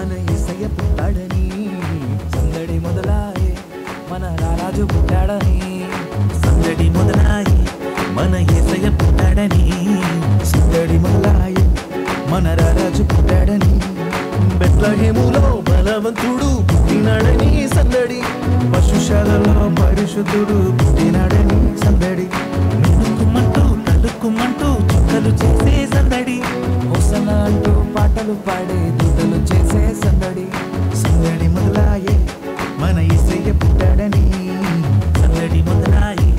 మన యేసయ్య పుట్టాడని సందడి మొదలాయే మన రారాజు పుట్టాడని సందడి మొదలాయే మన యేసయ్య పుట్టాడని సందడి మొదలాయే మన రారాజు పుట్టాడని బెత్లెహేములో బలవంతుడు పుట్టినాడని సందడి పశుశాలలో పరిశుద్ధుడు పుట్టినాడని సందడి నులుకుమంటూ నలుకుమంటూ చుక్కలు చేసే సందడి హోసన్నా అంటూ పాటలు పాడే దూతలు చేసే సందడి సందడి మొదలాయే మన యేసయ్య పుట్టాడని సందడి మొదలాయే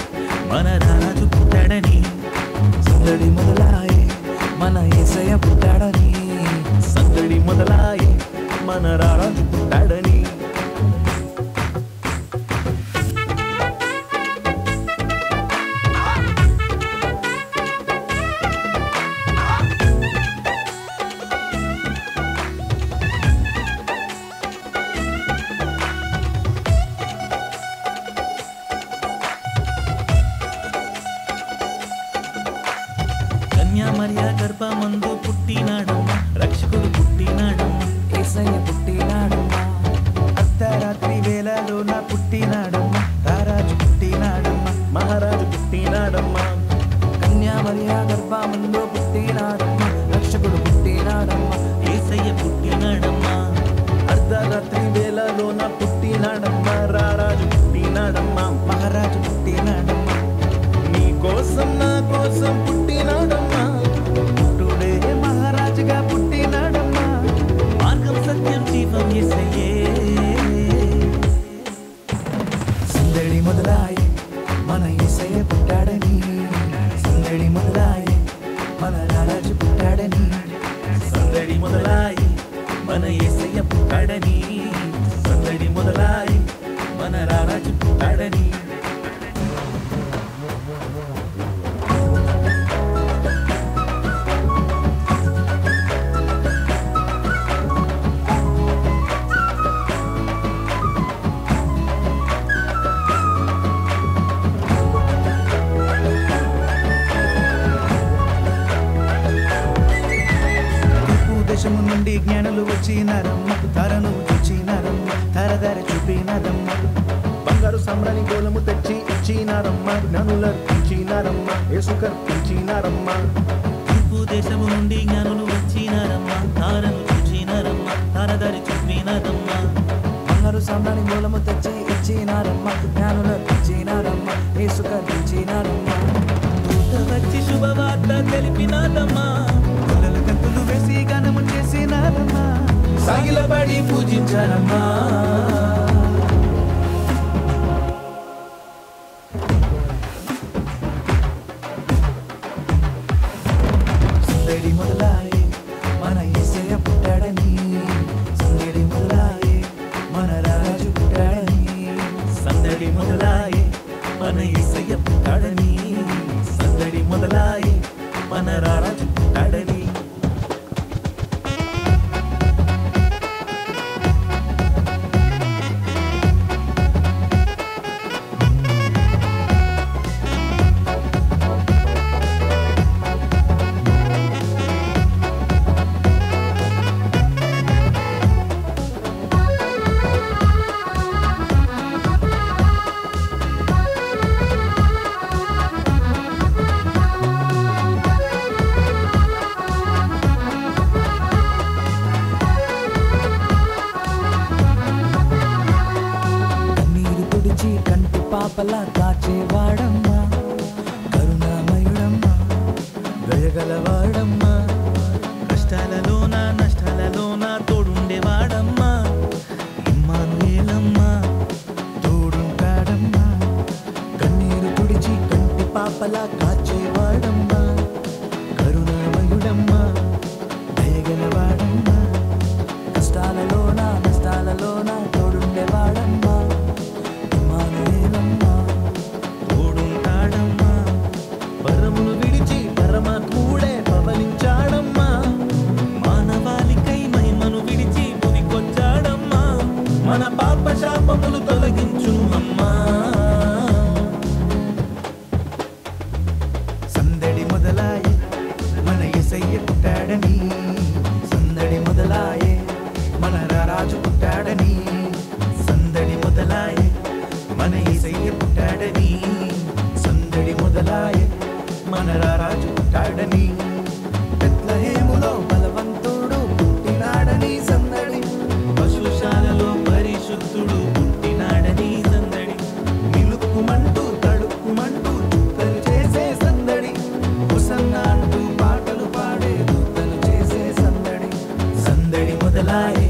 మన రారాజు పుట్టాడని సందడి మొదలాయే మన యేసయ్య పుట్టాడని సందడి మొదలాయే మన రారాజు పుట్టాడని మరియా గర్భమందు పుట్టినాడమ్మ రక్షకుడు పుట్టినాడమ్మ యేసయ్య పుట్టినాడమ్మ అర్ధరాత్రి వేళలో నా పుట్టినాడమ్మ రారాజు పుట్టినాడమ్మ మహారాజు పుట్టినాడమ్మ కన్యా మరియా గర్భమందు పుట్టినాడమ్మ రక్షకుడు పుట్టినాడమ్మ యేసయ్య పుట్టినాడమ్మ అర్ధరాత్రి వేళలో నా పుట్టినాడమ్మ రారాజు పుట్టినాడమ్మ మహారాజు పుట్టినాడమ్మ నీ కోసం నా కోసం పుట్టినాడమ్మా పుట్టుడే మహారాజుగా పుట్టినాడమ్మా మార్గం సత్యం జీవం యేసయ్యే సందడి మొదలాయే మన యేసయ్య పుట్టాడని సందడి మొదలాయే మన రారాజు పుట్టాడని సందడి మొదలాయే మన యేసయ్య పుట్టాడని సందడి మొదలాయే మన రారాజు పుట్టాడని దేశము నుండి జ్ఞానులు వచ్చినారమ్మ తారను చూచినారమ్మ తారదారి చూపినారమ్మ బంగారు సామ్రాణి గోలము తెచ్చి ఇచ్చినారమ్మ జ్ఞానులు అర్పించినారమ్మ యేసు కర్పించినారమ్మ తూర్పు దేశము నుండి జ్ఞానులు వచ్చినారమ్మ తారను చూచినారమ్మ తారదారి చూపినారమ్మ బంగారు సామ్రాణి గోలము తెచ్చి ఇచ్చినారమ్మ జ్ఞానులు అర్పించినారమ్మ యేసు కర్పించినారమ్మ దూత వచ్చి శుభవార్త తెలిపినారమ్మ గంతులు వేసి గానము చేసినారమ్మా సాగిలపడి పూజించారమ్మా సందడి మొదలాయే మన యేసయ్య పుట్టాడని సందడి మొదలాయే మన రారాజు పుట్టాడని సందడి మొదలాయే మన యేసయ్య పుట్టాడని సందడి మొదలాయే మన రారాజు పుట్టాడని పాపలా కాచేవాడమ్మా కరుణామయుడమ్మా దయగలవాడమ్మా కష్టాలలోన నష్టాలలోన తోడుండేవాడమ్మా ఇమ్మానుయేలమ్మా తోడుంటాడమ్మా కన్నీరు తుడిచి కంటి పాపలా కాచేవాడమ్మా కరుణామయుడమ్మా దయగలవాడమ్మా కష్టాలలోన నష్టాలలోన తోడుండేవాడమ్మా పరమును విడిచి పరమాత్ముడే పవలించాడమ్మా మానవాళికై మహిమను విడిచి భూమికొచ్చాడమ్మా మన పాప శాపములు తొలగించు అమ్మా సందడి మొదలాయే మన యేసయ్య పుట్టాడని సందడి మొదలాయే మన రారాజు పుట్టాడని సందడి మొదలాయే మన యేసయ్య పుట్టాడని సందడి మొదలాయే మన రారాజు పుట్టాడని బెత్లెహేములో బలవంతుడు పుట్టినాడని సందడి పశుశాలలో పరిశుద్ధుడు పుట్టినాడని సందడి నిలుక్కుమంటూ తడుక్కుమంటూ చుక్కలు చేసే సందడి హోసన్నా అంటూ పాటలు పాడే దూతలు చేసే సందడి సందడి మొదలాయే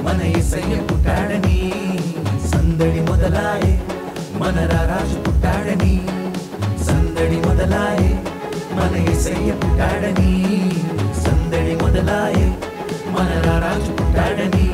మన యేసయ్య పుట్టాడని సందడి మొదలాయే మన రారాజు పుట్టాడని సందడి మొదలాయే మన యేసయ్య పుట్టాడని సందడి మొదలాయే మన రారాజు పుట్టాడని